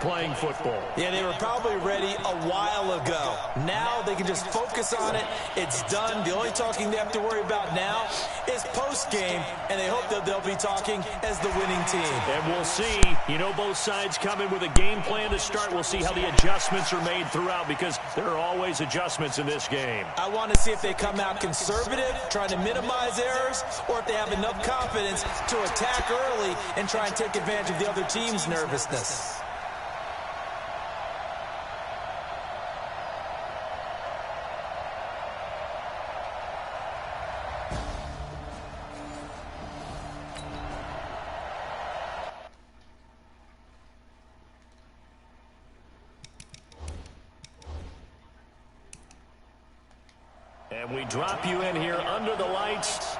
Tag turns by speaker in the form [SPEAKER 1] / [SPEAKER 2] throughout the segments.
[SPEAKER 1] playing football.
[SPEAKER 2] Yeah, they were probably ready a while ago. Now they can just focus on it. It's done. The only talking they have to worry about now is post-game, and they hope that they'll be talking as the winning team.
[SPEAKER 1] And we'll see. You know, both sides come in with a game plan to start. We'll see how the adjustments are made throughout, because there are always adjustments in this game.
[SPEAKER 2] I want to see if they come out conservative, trying to minimize errors, or if they have enough confidence to attack early and try and take advantage of the other team's nervousness.
[SPEAKER 1] And we drop you in here under the lights.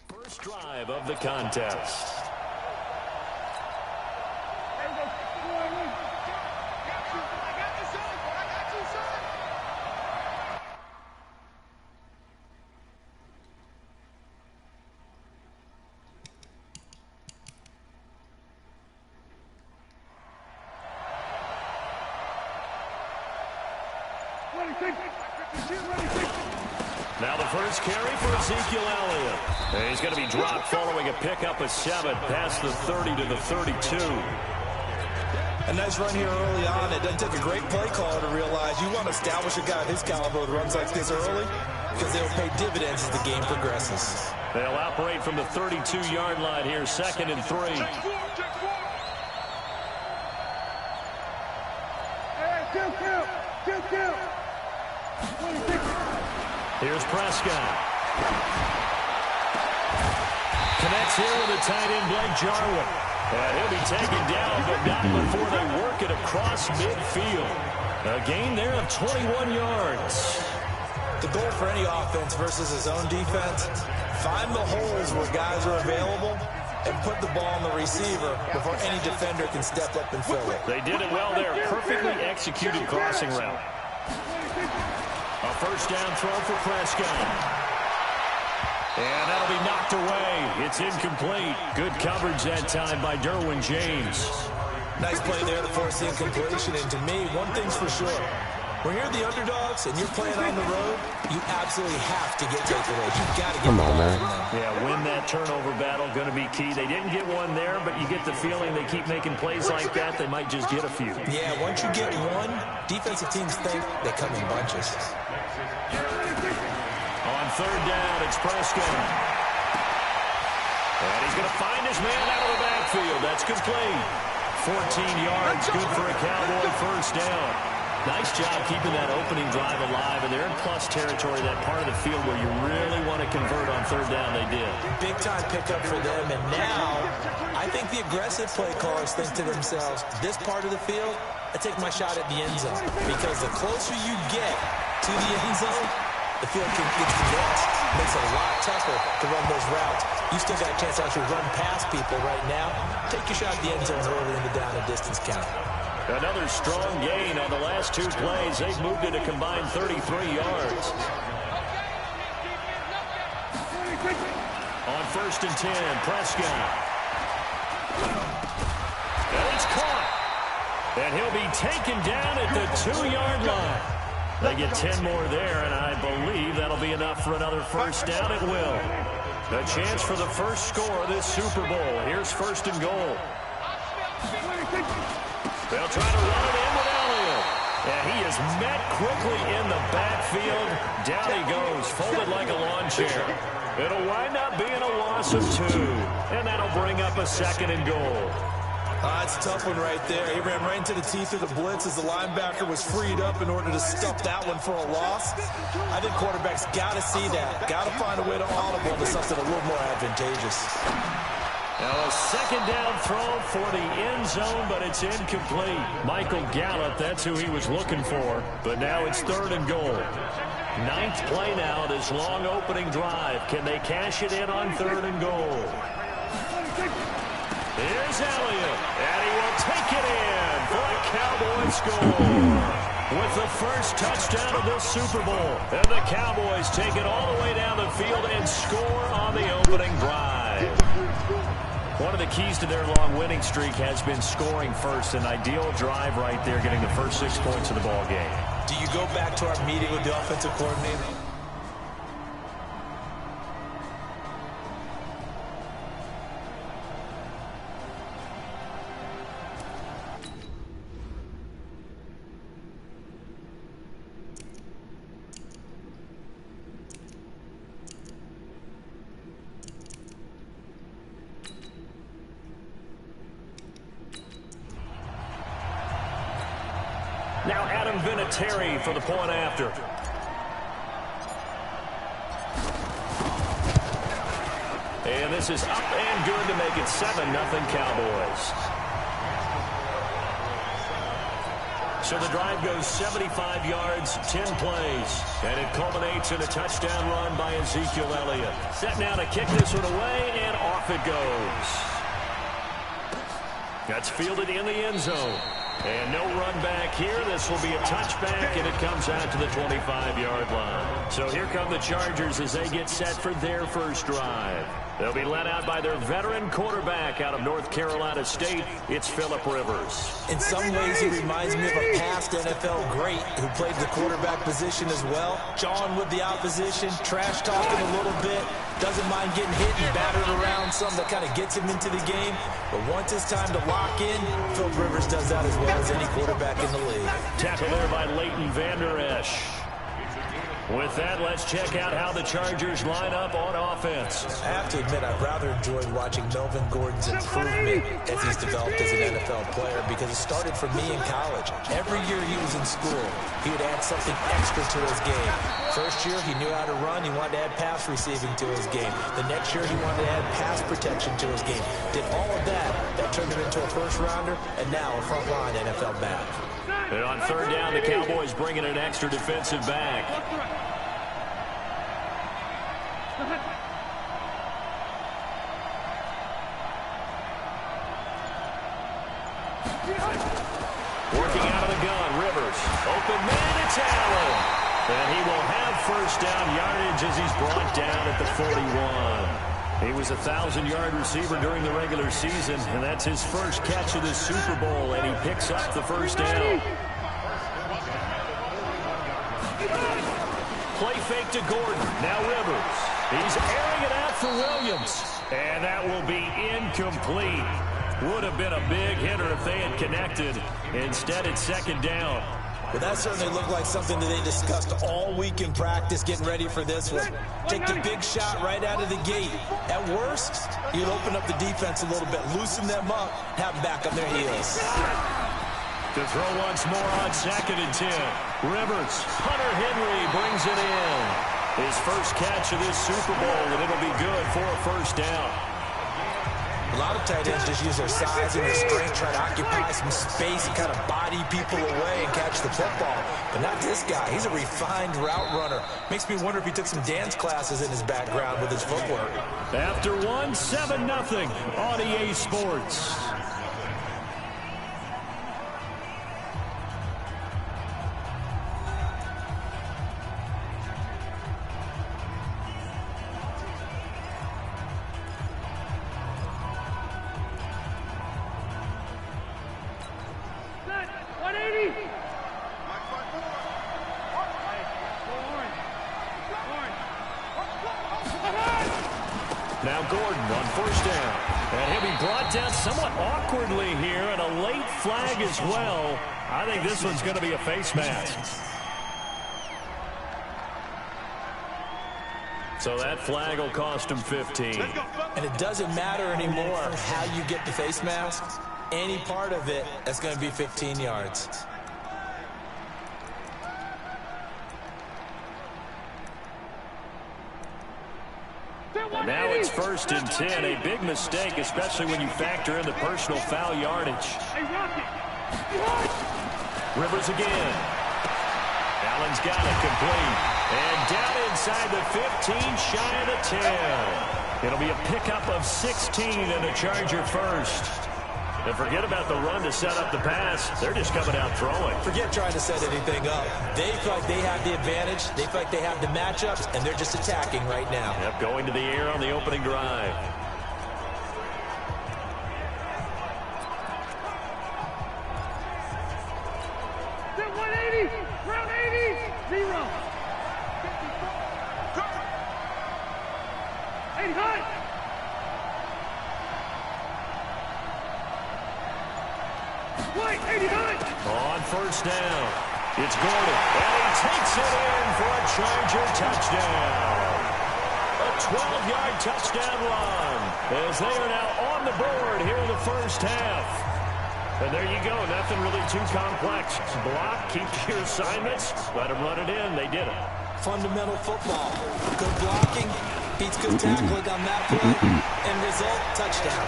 [SPEAKER 1] First drive of the contest. Now the first carry for Ezekiel Elliott. And he's going to be dropped following a pickup of 7 past the 30 to the 32.
[SPEAKER 2] A nice run here early on. It doesn't take a great play caller to realize you want to establish a guy of his caliber with runs like this early, because they'll pay dividends as the game progresses.
[SPEAKER 1] They'll operate from the 32-yard line here, 2nd and 3. Here's Prescott. Connects here with the tight end, Blake Jarwin. And he'll be taken down, but not before they work it across midfield. A gain there of 21 yards.
[SPEAKER 2] The goal for any offense versus his own defense, find the holes where guys are available and put the ball on the receiver before any defender can step up and fill it.
[SPEAKER 1] They did it well there. Perfectly executed crossing route. A first down throw for Prescott. And that'll be knocked away. It's incomplete. Good coverage that time by Derwin James.
[SPEAKER 2] Nice play there to force the incompletion. And to me, one thing's for sure. When you're the underdogs and you're playing on the road, you absolutely have to get takeaways. You've got to get the ball from them.
[SPEAKER 1] Yeah, win that turnover battle, going to be key. They didn't get one there, but you get the feeling they keep making plays like that, they might just get a few.
[SPEAKER 2] Yeah, once you get one, defensive teams think they come in bunches.
[SPEAKER 1] On third down, it's Prescott. And he's going to find his man out of the backfield. That's complete. 14 yards, good for a Cowboy first down. Nice job keeping that opening drive alive, and they're in plus territory, that part of the field where you really want to convert on third down. They did.
[SPEAKER 2] Big-time pickup for them, and now I think the aggressive play callers think to themselves, this part of the field, I take my shot at the end zone, because the closer you get to the end zone, the field gets condensed. It makes it a lot tougher to run those routes. You still got a chance to actually run past people right now. Take your shot at the end zone early in the down and distance count.
[SPEAKER 1] Another strong gain on the last 2 plays. They've moved it a combined 33 yards. On 1st and 10, Prescott. And it's caught. And he'll be taken down at the 2-yard line. They get 10 more there, and I believe that'll be enough for another first down. It will. A chance for the first score of this Super Bowl. Here's 1st and goal. They'll try to run it in with Elliott. And he is met quickly in the backfield. Down he goes, folded like a lawn chair. It'll wind up being a loss of 2. And that'll bring up a 2nd and goal.
[SPEAKER 2] It's a tough one right there. He ran right into the teeth of the blitz as the linebacker was freed up in order to stuff that one for a loss. I think quarterbacks got to see that. Got to find a way to audible to something a little more advantageous.
[SPEAKER 1] Now a 2nd down throw for the end zone, but it's incomplete. Michael Gallup, that's who he was looking for. But now it's 3rd and goal. 9th play now, this long opening drive. Can they cash it in on 3rd and goal? Here's Elliott, and he will take it in for a Cowboys score. With the first touchdown of this Super Bowl. And the Cowboys take it all the way down the field and score on the opening drive. One of the keys to their long winning streak has been scoring first. An ideal drive right there, getting the first 6 points of the ball game.
[SPEAKER 2] Do you go back to our meeting with the offensive coordinator?
[SPEAKER 1] Now Adam Vinatieri for the point after. And this is up and good to make it 7-0 Cowboys. So the drive goes 75 yards, 10 plays, and it culminates in a touchdown run by Ezekiel Elliott. Set now to kick this one away, and off it goes. That's fielded in the end zone. And no run back here. This will be a touchback, and it comes out to the 25-yard line. So here come the Chargers as they get set for their first drive. They'll be led out by their veteran quarterback out of North Carolina State. It's Phillip Rivers.
[SPEAKER 2] In some ways, he reminds me of a past NFL great who played the quarterback position as well. Jawing with the opposition, trash talking a little bit, doesn't mind getting hit and battered around some that kind of gets him into the game. But once it's time to lock in, Phillip Rivers does that as well as any quarterback in the league.
[SPEAKER 1] Tackle there by Leighton Vander Esch. With that, let's check out how the Chargers line up on offense.
[SPEAKER 2] I have to admit, I've rather enjoyed watching Melvin Gordon's improvement as he's developed as an NFL player because it started for me in college. Every year he was in school, he would add something extra to his game. First year, he knew how to run. He wanted to add pass receiving to his game. The next year, he wanted to add pass protection to his game. Did all of that. That turned him into a first-rounder, and now a front-line NFL back.
[SPEAKER 1] And on third down, the Cowboys bring in an extra defensive back. Working out of the gun, Rivers. Open man, it's Allen. And he will have first down yardage as he's brought down at the 41. He was a 1,000-yard receiver during the regular season, and that's his first catch of the Super Bowl, and he picks up the first down. Play fake to Gordon. Now Rivers. He's airing it out for Williams. And that will be incomplete. Would have been a big hitter if they had connected. Instead, it's second down.
[SPEAKER 2] Well, that certainly looked like something that they discussed all week in practice, getting ready for this one. Take the big shot right out of the gate. At worst, you'll open up the defense a little bit, loosen them up, have them back on their heels.
[SPEAKER 1] To throw once more on 2nd and 10. Rivers, Hunter Henry brings it in. His first catch of this Super Bowl, and it'll be good for a first down.
[SPEAKER 2] A lot of tight ends just use their size and their strength, try to occupy some space and kind of body people away and catch the football. But not this guy. He's a refined route runner. Makes me wonder if he took some dance classes in his background with his footwork.
[SPEAKER 1] After 7-0 on EA Sports. Now Gordon on first down. And he'll be brought down somewhat awkwardly here, and a late flag as well. I think this one's going to be a face mask. So that flag will cost him 15.
[SPEAKER 2] And it doesn't matter anymore how you get the face mask. Any part of it, that's going to be 15 yards.
[SPEAKER 1] Now it's 1st and 10. A big mistake, especially when you factor in the personal foul yardage. Rivers again. Allen's got it complete. And down inside the 15, shy of the 10. It'll be a pickup of 16 and a Charger first. And forget about the run to set up the pass. They're just coming out throwing.
[SPEAKER 2] Forget trying to set anything up. They feel like they have the advantage. They feel like they have the matchups, and they're just attacking right now.
[SPEAKER 1] Yep, going to the air on the opening drive. On first down, it's Gordon, and he takes it in for a Charger touchdown. A 12-yard touchdown run as they are now on the board here in the first half. And there you go, nothing really too complex. Block, keep your assignments, let them run it in. They did it.
[SPEAKER 2] Fundamental football. Good blocking, beats good tackling on that play, and result, touchdown.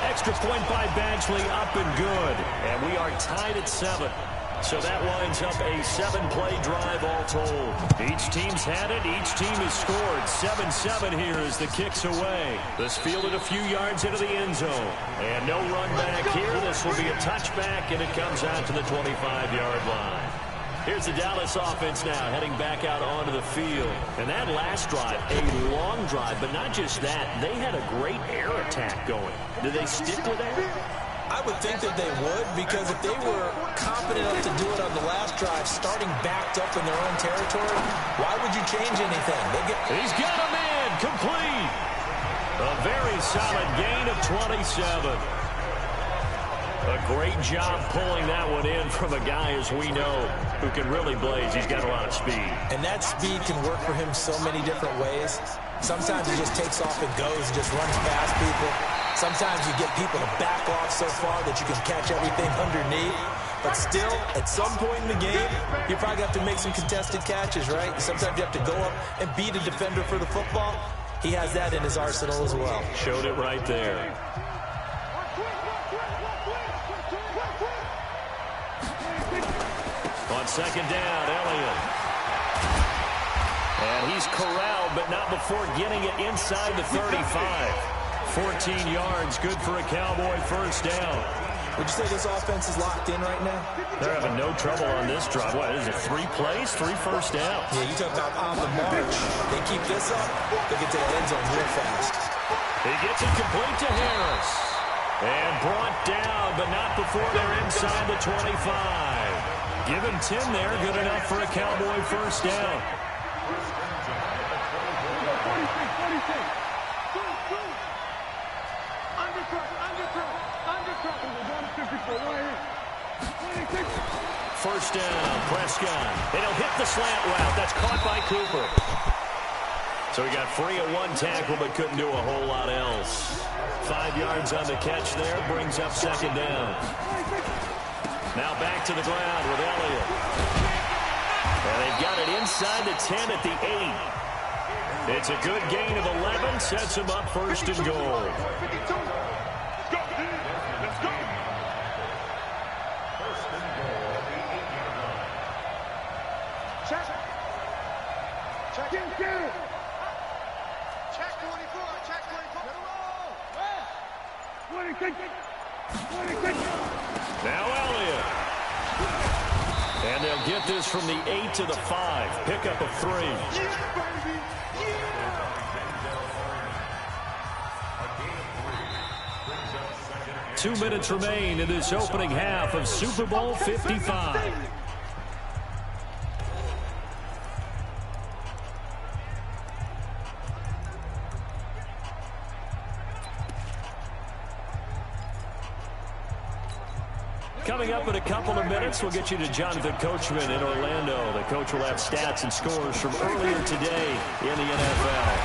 [SPEAKER 1] Extra point by Badgley, up and good. And we are tied at 7. So that lines up a 7-play drive all told. Each team's had it. Each team has scored. 7-7 here as the kick's away. This fielded a few yards into the end zone. And no run back here. This will be a touchback, and it comes out to the 25-yard line. Here's the Dallas offense now heading back out onto the field. And that last drive, a long drive, but not just that. They had a great air attack going. Do they stick with that?
[SPEAKER 2] I would think that they would, because if they were confident enough to do it on the last drive, starting backed up in their own territory, why would you change anything?
[SPEAKER 1] He's got him in, complete. A very solid gain of 27. A great job pulling that one in from a guy, as we know, who can really blaze. He's got a lot of speed.
[SPEAKER 2] And that speed can work for him so many different ways. Sometimes he just takes off and goes and just runs past people. Sometimes you get people to back off so far that you can catch everything underneath. But still, at some point in the game, you probably have to make some contested catches, right? Sometimes you have to go up and beat a defender for the football. He has that in his arsenal as well.
[SPEAKER 1] Showed it right there. On second down, Elliott. And he's corralled, but not before getting it inside the 35. 14 yards, good for a Cowboy first down.
[SPEAKER 2] Would you say this offense is locked in right now?
[SPEAKER 1] They're having no trouble on this drive. What, is it 3 plays, 3 first downs?
[SPEAKER 2] Yeah, you talk about on the march. They keep this up, they get to the end zone real fast.
[SPEAKER 1] He gets it complete to Harris. And brought down, but not before they're inside the 25. Give him 10 there, good enough for a Cowboy first down. First down, Prescott. And he'll hit the slant route. That's caught by Cooper. So he got free of one tackle, but couldn't do a whole lot else. 5 yards on the catch there, brings up second down. Now back to the ground with Elliott. And they've got it inside the 10 at the 8. It's a good gain of 11, sets him up first and goal.
[SPEAKER 3] Check 24. Check 24.
[SPEAKER 1] Now Elliott. And they'll get this from the 8 to the 5. Pickup of 3.
[SPEAKER 3] Yeah, baby. Yeah.
[SPEAKER 1] 2 minutes remain in this opening half of Super Bowl 55. Coming up in a couple of minutes, we'll get you to Jonathan Coachman in Orlando. The coach will have stats and scores from earlier today in the NFL.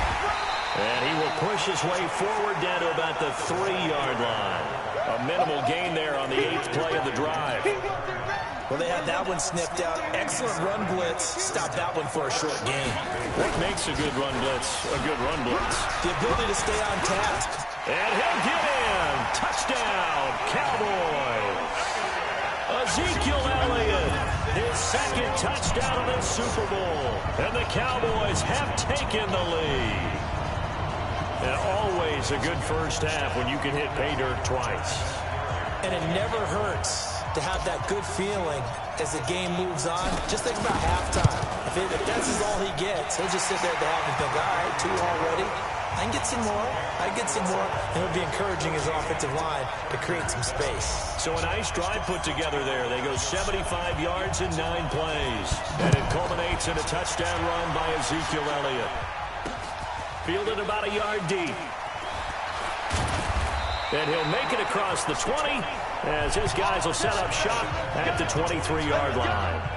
[SPEAKER 1] And he will push his way forward down to about the 3-yard line. A minimal gain there on the 8th play of the drive.
[SPEAKER 2] Well, they had that one snipped out. Excellent run blitz. Stop that one for a short gain.
[SPEAKER 1] What makes a good run blitz a good run blitz?
[SPEAKER 2] The ability to stay on task.
[SPEAKER 1] And he'll get in. Touchdown, Cowboys. Ezekiel Elliott, his second touchdown of the Super Bowl. And the Cowboys have taken the lead. And always a good first half when you can hit pay dirt twice.
[SPEAKER 2] And it never hurts to have that good feeling as the game moves on. Just think about halftime. If that's all he gets, he'll just sit there at the half and think, all right, 2 already. I can get some more. I can get some more. And it'll be encouraging his offensive line to create some space.
[SPEAKER 1] So a nice drive put together there. They go 75 yards in 9 plays. And it culminates in a touchdown run by Ezekiel Elliott. Fielded about a yard deep. And he'll make it across the 20 as his guys will set up shop at the 23-yard line.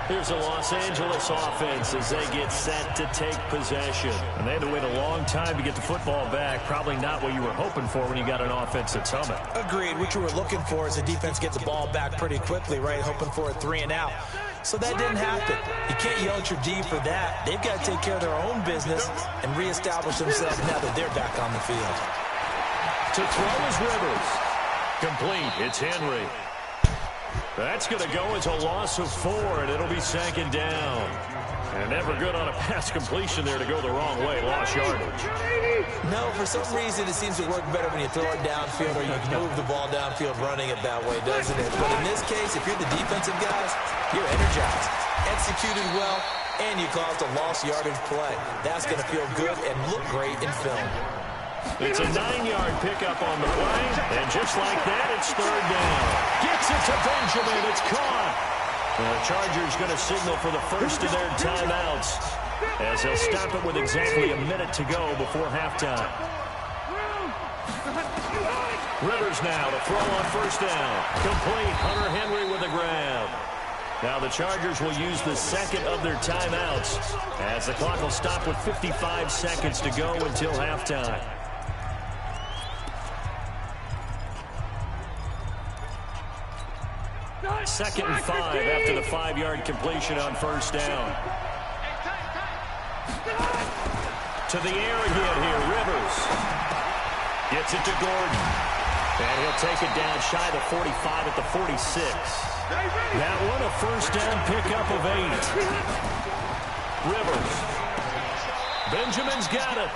[SPEAKER 1] Here's a Los Angeles offense as they get set to take possession. And they had to wait a long time to get the football back. Probably not what you were hoping for when you got an offense that's humming.
[SPEAKER 2] Agreed. What you were looking for is the defense get the ball back pretty quickly, right? Hoping for a 3 and out. So that didn't happen. You can't yell at your D for that. They've got to take care of their own business and reestablish themselves now that they're back on the field.
[SPEAKER 1] To throw is Rivers. Complete. It's Henry. That's going to go as a loss of 4, and it'll be 2nd down. And never good on a pass completion there to go the wrong way. Lost yardage.
[SPEAKER 2] No, for some reason it seems to work better when you throw it downfield or you move the ball downfield running it that way, doesn't it? But in this case, if you're the defensive guys, you're energized, executed well, and you caused a lost yardage play. That's going to feel good and look great in film.
[SPEAKER 1] It's a 9-yard pickup on the play, and just like that, it's 3rd down. Gets it to Benjamin. It's caught. The Chargers going to signal for the first of their timeouts as they'll stop it with exactly a minute to go before halftime. Rivers now to throw on 1st down. Complete. Hunter Henry with the grab. Now the Chargers will use the 2nd of their timeouts as the clock will stop with 55 seconds to go until halftime. 2nd and 5 after the 5-yard completion on 1st down. To the air again here, Rivers. Gets it to Gordon. And he'll take it down shy of the 45 at the 46. That one a 1st down pickup of 8. Rivers. Benjamin's got it.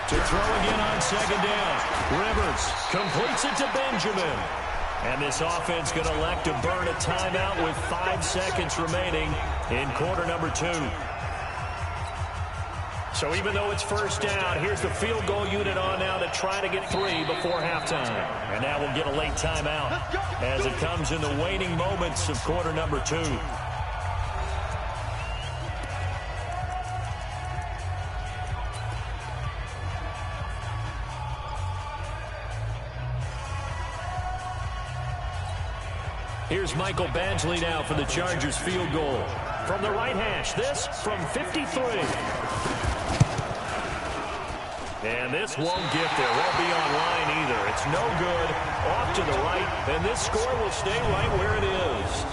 [SPEAKER 1] To throw again on 2nd down. Rivers completes it to Benjamin. And this offense going to elect to burn a timeout with 5 seconds remaining in quarter number 2. So even though it's 1st down, here's the field goal unit on now to try to get 3 before halftime. And now we'll get a late timeout as it comes in the waning moments of quarter number 2. Here's Michael Badgley now for the Chargers field goal. From the right hash, this from 53. And this won't get there. Won't be on line either. It's no good. Off to the right. And this score will stay right where it is.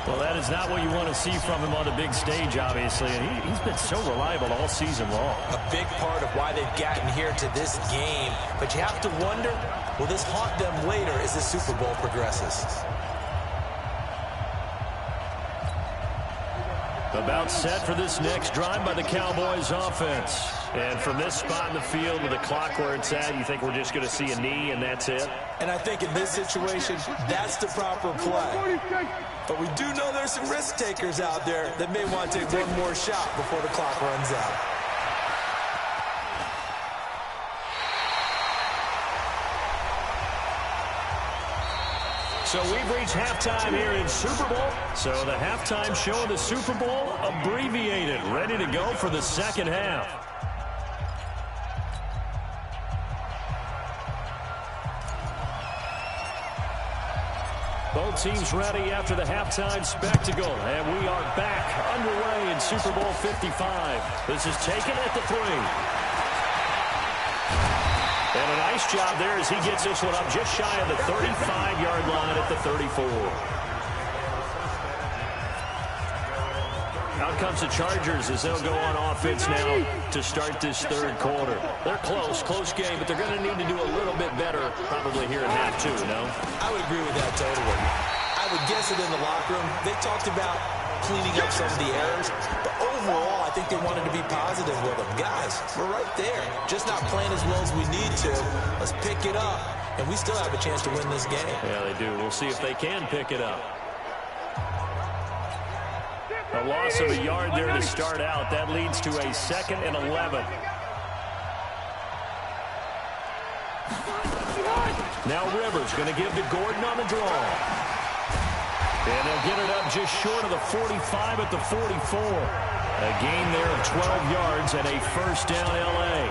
[SPEAKER 1] Well, that is not what you want to see from him on the big stage, obviously. And he's been so reliable all season long.
[SPEAKER 2] A big part of why they've gotten here to this game. But you have to wonder, will this haunt them later as the Super Bowl progresses?
[SPEAKER 1] About set for this next drive by the Cowboys offense. And from this spot in the field with the clock where it's at, you think we're just going to see a knee and that's it?
[SPEAKER 2] And I think in this situation, that's the proper play. But we do know there's some risk takers out there that may want to take one more shot before the clock runs out.
[SPEAKER 1] So we've reached halftime here in Super Bowl. So the halftime show of the Super Bowl abbreviated, ready to go for the 2nd half. Both teams ready after the halftime spectacle. And we are back underway in Super Bowl 55. This is taken at the 3. And a nice job there as he gets this one up just shy of the 35-yard line at the 34. Out comes the Chargers as they'll go on offense now to start this 3rd quarter. They're close game, but they're going to need to do a little bit better probably here in half 2, no?
[SPEAKER 2] I would agree with that totally. I would guess it in the locker room. They talked about cleaning up some of the errors, but overall, I think they wanted to be positive with them. Guys, we're right there. Just not playing as well as we need to. Let's pick it up and we still have a chance to win this game.
[SPEAKER 1] Yeah, they do. We'll see if they can pick it up. A loss of a yard there to start out. That leads to a 2nd and 11. Now Rivers going to give to Gordon on the draw. And they'll get it up just short of the 45 at the 44. A gain there of 12 yards and a first down L.A.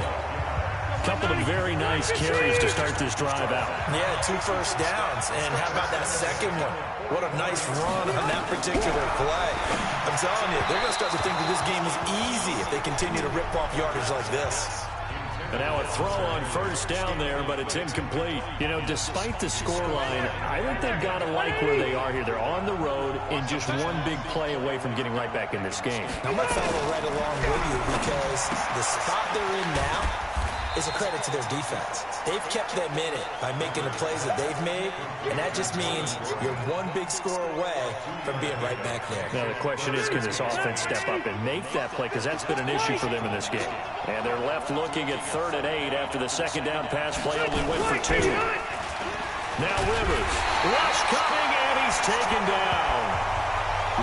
[SPEAKER 1] Couple of very nice carries to start this drive out.
[SPEAKER 2] Yeah, 2 first downs. And how about that second one? What a nice run on that particular play. I'm telling you, they're going to start to think that this game is easy if they continue to rip off yardage like this.
[SPEAKER 1] And now a throw on first down there, but it's incomplete. You know, despite the scoreline, I think they've got to like where they are here. They're on the road and just one big play away from getting right back in this game.
[SPEAKER 2] I'm going to follow right along with you because the spot they're in now is a credit to their defense. They've kept them in it by making the plays that they've made, and that just means you're one big score away from being right back there.
[SPEAKER 1] Now the question is, can this offense step up and make that play? Because that's been an issue for them in this game. And they're left looking at 3rd and 8 after the second down pass play only went for 2. Now Rivers, rush coming, and he's taken down.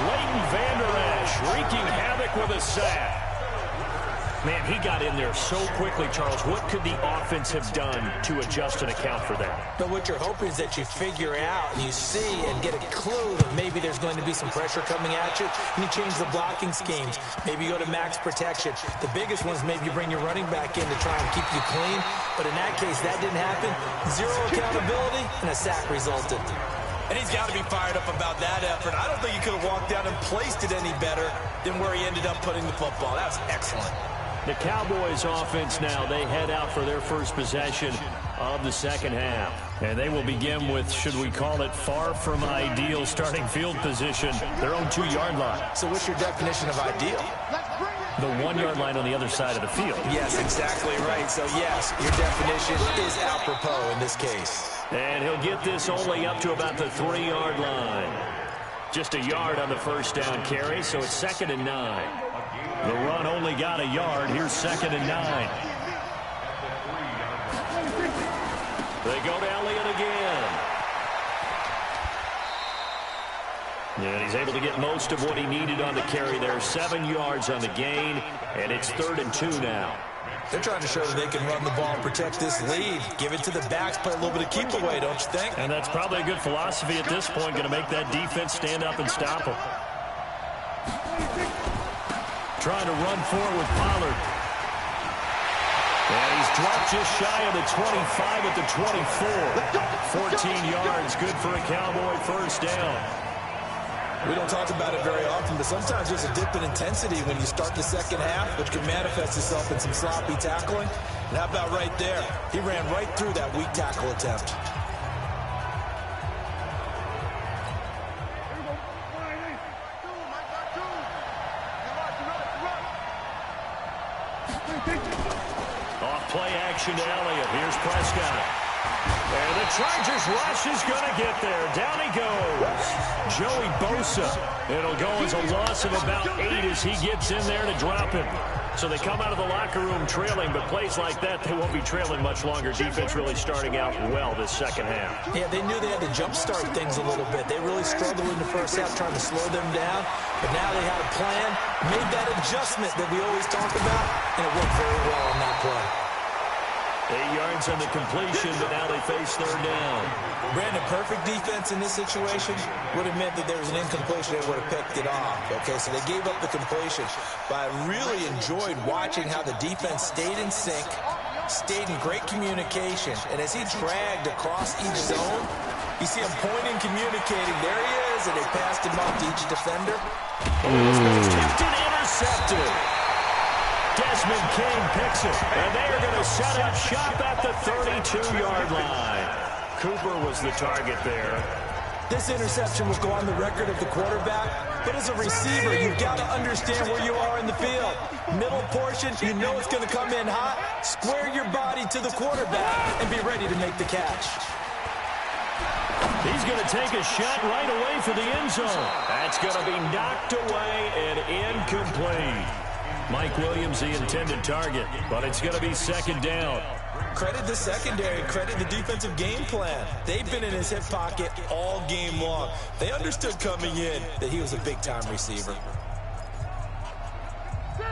[SPEAKER 1] Leighton Vander Esch wreaking havoc with a sack. Man, he got in there so quickly, Charles. What could the offense have done to adjust and account for that?
[SPEAKER 2] But what you're hoping is that you figure out and you see and get a clue that maybe there's going to be some pressure coming at you, and you change the blocking schemes. Maybe you go to max protection. The biggest one is maybe you bring your running back in to try and keep you clean. But in that case, that didn't happen. 0 accountability, and a sack resulted. And he's got to be fired up about that effort. I don't think he could have walked down and placed it any better than where he ended up putting the football. That was excellent.
[SPEAKER 1] The Cowboys offense now, they head out for their first possession of the second half. And they will begin with, should we call it, far from ideal starting field position, their own 2-yard line.
[SPEAKER 2] So what's your definition of ideal?
[SPEAKER 1] The 1-yard line on the other side of the field.
[SPEAKER 2] Yes, exactly right. So yes, your definition is apropos in this case.
[SPEAKER 1] And he'll get this only up to about the 3-yard line. Just a yard on the first down carry, so it's 2nd and 9. The run only got a yard. Here's 2nd and 9. They go to Elliott again. And he's able to get most of what he needed on the carry there. 7 yards on the gain, and it's 3rd and 2 now.
[SPEAKER 2] They're trying to show that they can run the ball and protect this lead. Give it to the backs, play a little bit of keep away, don't you think?
[SPEAKER 1] And that's probably a good philosophy at this point, going to make that defense stand up and stop them. Trying to run forward with Pollard. And he's dropped just shy of the 25 at the 24. 14 yards, good for a Cowboy first down.
[SPEAKER 2] We don't talk about it very often, but sometimes there's a dip in intensity when you start the second half, which can manifest itself in some sloppy tackling. And how about right there? He ran right through that weak tackle attempt.
[SPEAKER 1] Off play action to Elliott. Here's Prescott. And the Chargers rush is going to get there. Down he goes. Joey Bosa. It'll go as a loss of about 8 as he gets in there to drop him. So they come out of the locker room trailing, but plays like that, they won't be trailing much longer. Defense really starting out well this second half.
[SPEAKER 2] Yeah, they knew they had to jumpstart things a little bit. They really struggled in the first half trying to slow them down, but now they had a plan, made that adjustment that we always talk about, and it worked very well on that play.
[SPEAKER 1] 8 yards on the completion, but now they face 3rd down.
[SPEAKER 2] Brandon, perfect defense in this situation would have meant that there was an incompletion. They would have picked it off. Okay, so they gave up the completion. But I really enjoyed watching how the defense stayed in sync, stayed in great communication. And as he dragged across each zone, you see him pointing, communicating. There he is, and they passed him off to each defender.
[SPEAKER 1] Tipped and intercepted. Desmond King picks it, and they are going to set up shop at the 32-yard line. Cooper was the target there.
[SPEAKER 2] This interception will go on the record of the quarterback, but as a receiver, you've got to understand where you are in the field. Middle portion, you know it's going to come in hot. Square your body to the quarterback and be ready to make the catch.
[SPEAKER 1] He's going to take a shot right away for the end zone. That's going to be knocked away and incomplete. Mike Williams, the intended target, but it's going to be second down.
[SPEAKER 2] Credit the secondary, credit the defensive game plan. They've been in his hip pocket all game long. They understood coming in that he was a big-time receiver.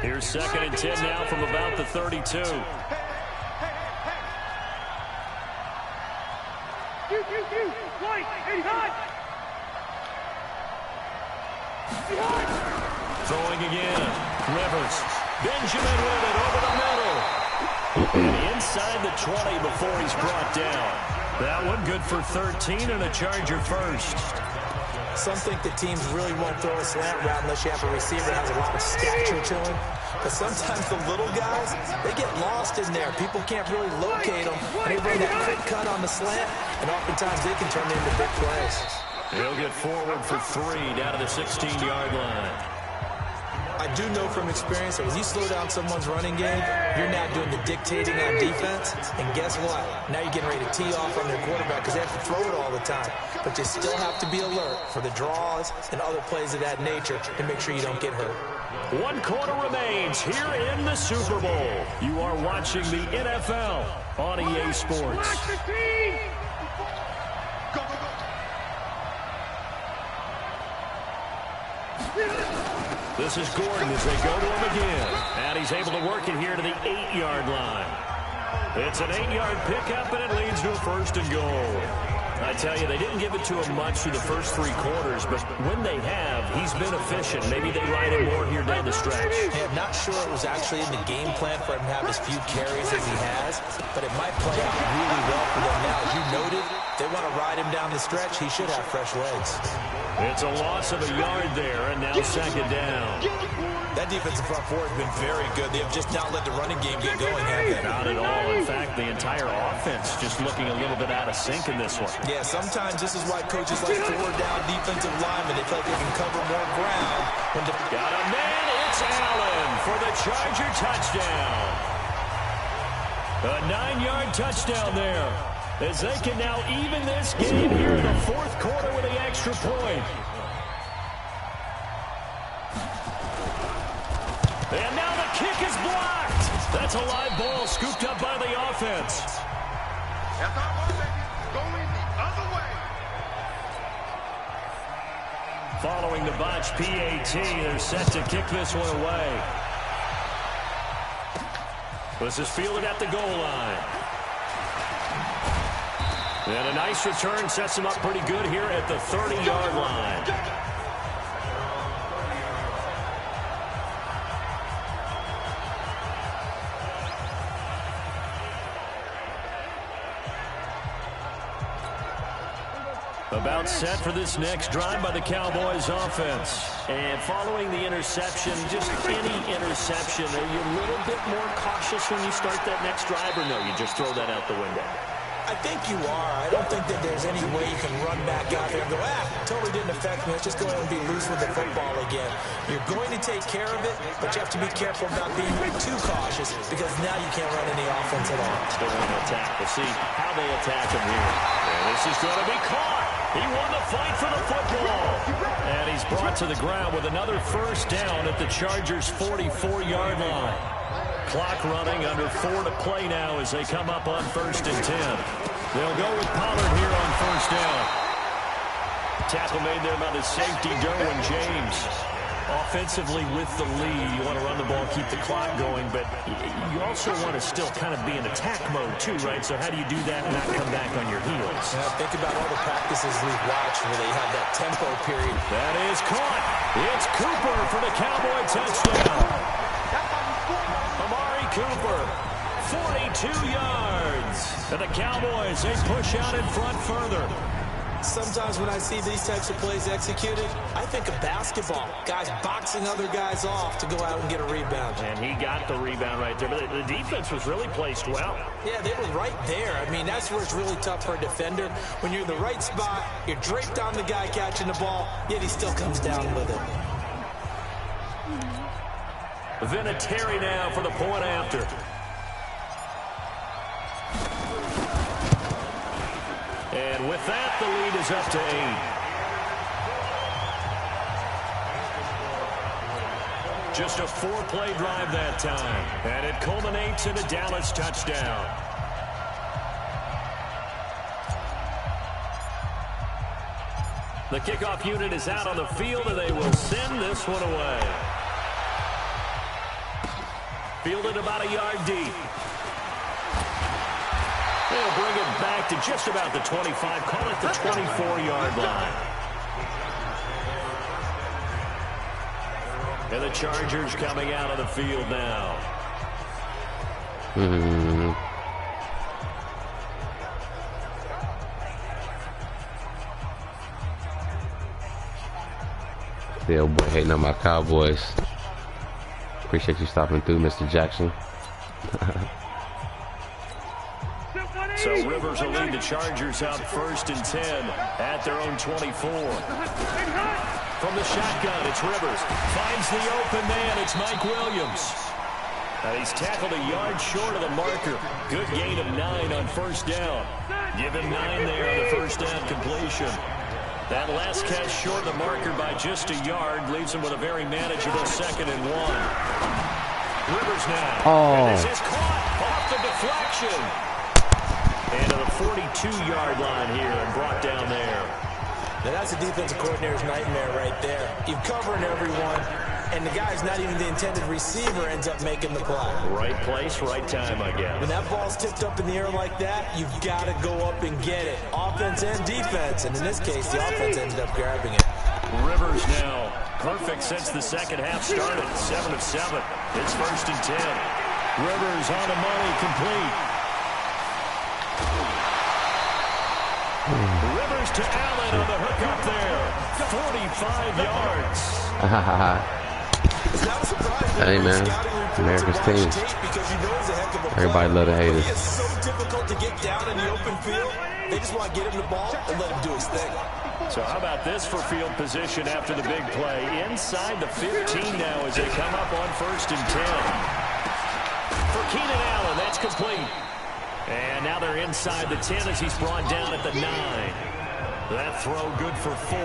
[SPEAKER 1] Here's second and 10 now from about the 32.
[SPEAKER 3] White, behind!
[SPEAKER 1] Throwing again. Rivers. Benjamin with it over the middle. And inside the 20 before he's brought down. That one good for 13 and a Charger first.
[SPEAKER 2] Some think that teams really won't throw a slant route unless you have a receiver that has a lot of stature to him. But sometimes the little guys, they get lost in there. People can't really locate them. And they run that quick cut on the slant, and oftentimes they can turn into big plays.
[SPEAKER 1] He'll get forward for 3 down to the 16-yard line.
[SPEAKER 2] I do know from experience that when you slow down someone's running game, you're now doing the dictating on defense. And guess what? Now you're getting ready to tee off on their quarterback because they have to throw it all the time. But you still have to be alert for the draws and other plays of that nature to make sure you don't get hurt.
[SPEAKER 1] 1 quarter remains here in the Super Bowl. You are watching the NFL on EA Sports. This is Gordon as they go to him again. And he's able to work it here to the 8-yard line. It's an 8-yard pickup, and it leads to a first and goal. I tell you, they didn't give it to him much through the first 3 quarters, but when they have, he's been efficient. Maybe they ride him more here down the stretch.
[SPEAKER 2] Yeah, I'm not sure it was actually in the game plan for him to have as few carries as he has, but it might play out really well for them now. As you noted, they want to ride him down the stretch. He should have fresh legs.
[SPEAKER 1] It's a loss of a yard there, and now second down.
[SPEAKER 2] That defensive front four has been very good. They have just not let the running game get going, have they?
[SPEAKER 1] Not at all. In fact, the entire offense just looking a little bit out of sync in this one.
[SPEAKER 2] Yeah, sometimes this is why coaches like 4-down defensive linemen. They feel like they can cover more ground.
[SPEAKER 1] Got a man. It's Allen for the Charger touchdown. A 9-yard touchdown there, as they can now even this game here in the 4th quarter with the extra point. And now the kick is blocked. That's a live ball scooped up by the offense.
[SPEAKER 3] That's our one, baby. Going the other way.
[SPEAKER 1] Following the botch PAT, they're set to kick this one away. This is fielded at the goal line. And a nice return sets him up pretty good here at the 30-yard line. About set for this next drive by the Cowboys offense. And following the interception, just any interception, are you a little bit more cautious when you start that next drive, or no, you just throw that out the window?
[SPEAKER 2] I think you are. I don't think that there's any way you can run back out there and go, totally didn't affect me. Let's just go ahead and be loose with the football again. You're going to take care of it, but you have to be careful about being too cautious because now you can't run any offense at all.
[SPEAKER 1] Still want to attack. We'll see how they attack him here. And this is going to be caught. He won the fight for the football. And he's brought to the ground with another first down at the Chargers' 44-yard line. Clock running, under 4 to play now as they come up on 1st and 10. They'll go with Pollard here on first down. Tackle made there by the safety, Derwin James. Offensively with the lead, you want to run the ball, keep the clock going, but you also want to still kind of be in attack mode too, right? So how do you do that and not come back on your heels?
[SPEAKER 2] Yeah, think about all the practices we've watched where they have that tempo period.
[SPEAKER 1] That is caught. It's Cooper for the Cowboy touchdown. Amari Cooper, 42 yards. And the Cowboys, they push out in front further.
[SPEAKER 2] Sometimes when I see these types of plays executed, I think of basketball. Guys boxing other guys off to go out and get a rebound.
[SPEAKER 1] And he got the rebound right there. But the defense was really placed well.
[SPEAKER 2] Yeah, they were right there. I mean, that's where it's really tough for a defender. When you're in the right spot, you're draped on the guy catching the ball, yet he still comes down with it.
[SPEAKER 1] Vinatieri now for the point after. And with that, the lead is up to 8. just a 4-play drive that time. And it culminates in a Dallas touchdown. The kickoff unit is out on the field, and they will send this one away. Fielded about a yard deep. They'll bring it back to just about the 25, call it the 24-yard line. And the Chargers coming out of the field now.
[SPEAKER 4] Still boy hating on my Cowboys. Appreciate you stopping through, Mr. Jackson.
[SPEAKER 1] So Rivers will lead the Chargers out 1st and 10 at their own 24. From the shotgun, it's Rivers. Finds the open man. It's Mike Williams. And he's tackled a yard short of the marker. Good gain of 9 on 1st down. Give him 9 there on the 1st down completion. That last catch short of the marker by just a yard leaves him with a very manageable 2nd and 1. Rivers now. And this is caught off the deflection. And to the 42-yard line here and brought down there.
[SPEAKER 2] Now that's a defensive coordinator's nightmare right there. You're covering everyone, and the guy's not even the intended receiver ends up making the play.
[SPEAKER 1] Right place, right time, I guess.
[SPEAKER 2] When that ball's tipped up in the air like that, you've got to go up and get it. Offense and defense, and in this case, the offense ended up grabbing it.
[SPEAKER 1] Rivers now perfect since the second half started. 7 of 7. It's 1st and 10. Rivers on the money, complete. Rivers to Allen on the hook up there. 45 yards.
[SPEAKER 4] Hey, man. America's team. Everybody love the haters.
[SPEAKER 2] It's so difficult to get down in the open field. They just want to get him the ball and let him do his thing.
[SPEAKER 1] So how about this for field position after the big play? Inside the 15 now as they come up on 1st and 10. For Keenan Allen, that's complete. And now they're inside the 10 as he's brought down at the 9. That throw good for 4.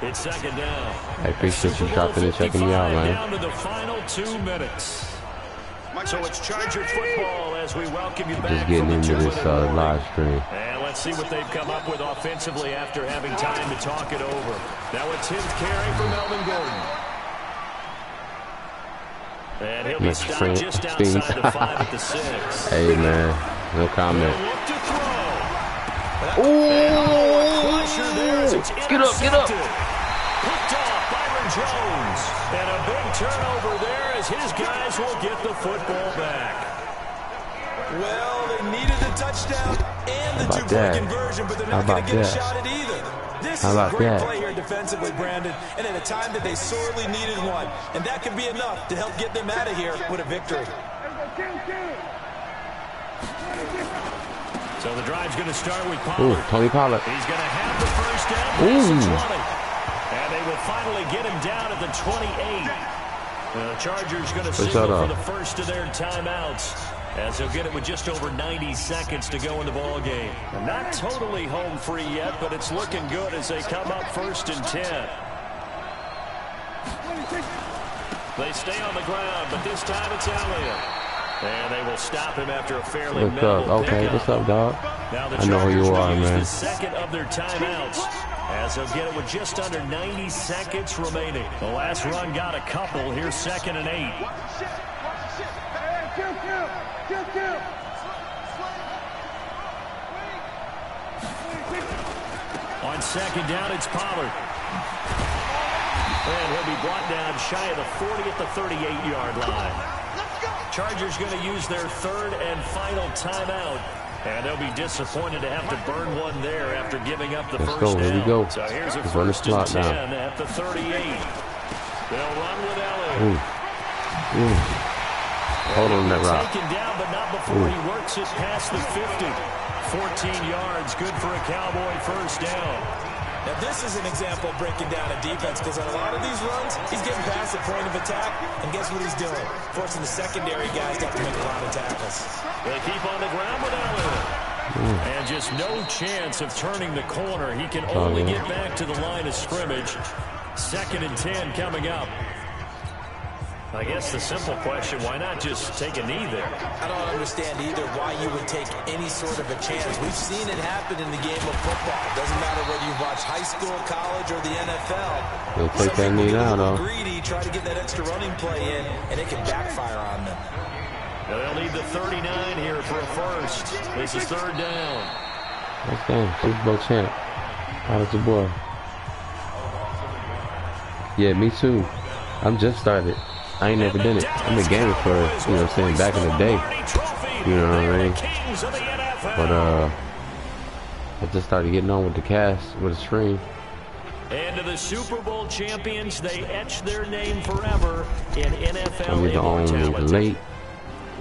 [SPEAKER 1] It's 2nd down.
[SPEAKER 4] I appreciate you stopping and checking me out, man.
[SPEAKER 1] Down to the final 2 minutes. So it's Charger football as we welcome you back.
[SPEAKER 4] Just getting into this live stream.
[SPEAKER 1] And let's see what they've come up with offensively after having time to talk it over. Now a 10th carry for Melvin Gordon. And he'll be stopped just outside the 5 at the 6.
[SPEAKER 4] Hey, man. No comment.
[SPEAKER 1] Ooh!
[SPEAKER 4] Get up, get up.
[SPEAKER 1] Picked off Byron Jones. And a big turnover there as his guys will get the football back.
[SPEAKER 2] Well, they needed a touchdown and the 2-point conversion, but they're not going to get a shot at either. This is a great play here defensively, Brandon, and at a time that they sorely needed one. And that could be enough to help get them out of here with a victory.
[SPEAKER 1] So the drive's going to start with Pollard.
[SPEAKER 4] Ooh, Tony Pollard.
[SPEAKER 1] He's going to have the 1st down. And they will finally get him down at the 28. The Chargers going to signal for the first of their timeouts as they'll get it with just over 90 seconds to go in the ball game. Not totally home free yet, but it's looking good as they come up 1st and 10. They stay on the ground, but this time it's Elliott. And they will stop him after a fairly minimal pickup.
[SPEAKER 4] What's up, dog?
[SPEAKER 1] Now the
[SPEAKER 4] I know who you are, man.
[SPEAKER 1] The 2nd of their timeouts as they'll get it with just under 90 seconds remaining. The last run got a couple. Here's 2nd and 8. On 2nd down, it's Pollard. And he'll be brought down shy of the 40 at the 38-yard line. Chargers going to use their 3rd and final timeout. And they'll be disappointed to have to burn one there after giving up the first down.
[SPEAKER 4] Here we go.
[SPEAKER 1] So here's a 1st and 10 at the 38. They'll run with Elliott.
[SPEAKER 4] Hold on that rock.
[SPEAKER 1] Taken down, but not before he works it past the 50. 14 yards, good for a Cowboy 1st down.
[SPEAKER 2] Now, this is an example of breaking down a defense because on a lot of these runs, he's getting past the point of attack, and guess what he's doing? Forcing the secondary guys to have to make a lot of tackles.
[SPEAKER 1] They keep on the ground with Elliott. And just no chance of turning the corner. He can only get back to the line of scrimmage. 2nd and 10 coming up. I guess the simple question, why not just take a knee there?
[SPEAKER 2] I don't understand either why you would take any sort of a chance. We've seen it happen in the game of football. Doesn't matter whether you watch high school, college, or the NFL.
[SPEAKER 4] They'll take that knee now, though.
[SPEAKER 2] Greedy, try to get that extra running play in, and it can backfire on them.
[SPEAKER 1] Now they'll need the 39 here for a first. This is third down.
[SPEAKER 4] Let's go. Super Bowl champ. How's your boy? Yeah, me too. I'm just started. I ain't never done it. I've been gaming for, you know what I'm saying, back in the day. You know what I mean? But, I just started getting on with the cast, with the stream.
[SPEAKER 1] And to the Super Bowl champions, they etch their name forever in NFL
[SPEAKER 4] I'm either on late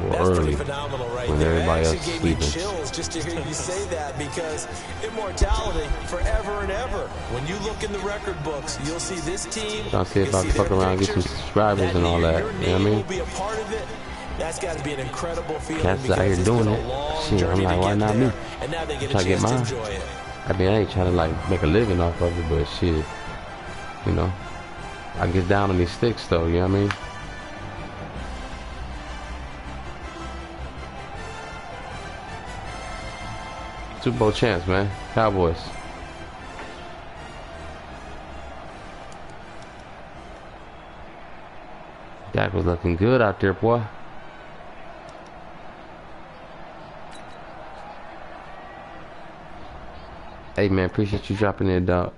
[SPEAKER 4] or
[SPEAKER 2] That's
[SPEAKER 4] early
[SPEAKER 2] pretty phenomenal right
[SPEAKER 4] when
[SPEAKER 2] there.
[SPEAKER 4] everybody else
[SPEAKER 2] It
[SPEAKER 4] is
[SPEAKER 2] actually gave me
[SPEAKER 4] sleeping.
[SPEAKER 2] chills just to hear you say that, because immortality forever and ever. When you look in the record books, you'll see this team.
[SPEAKER 4] Trying to see if I can fuck around and get some subscribers and all that. You know what I mean?
[SPEAKER 2] Will be a part of it. That's got to be an incredible feeling.
[SPEAKER 4] Cats out here doing it. Shit, I'm like, why not me?
[SPEAKER 2] And now they get
[SPEAKER 4] Try
[SPEAKER 2] a
[SPEAKER 4] to get
[SPEAKER 2] chance to
[SPEAKER 4] mine.
[SPEAKER 2] enjoy it.
[SPEAKER 4] I mean, I ain't trying to like make a living off of it, but shit, you know, I get down on these sticks though. You know what I mean? Super Bowl champs, man. Cowboys. Dak was looking good out there, boy. Hey, man, appreciate you dropping in, dog.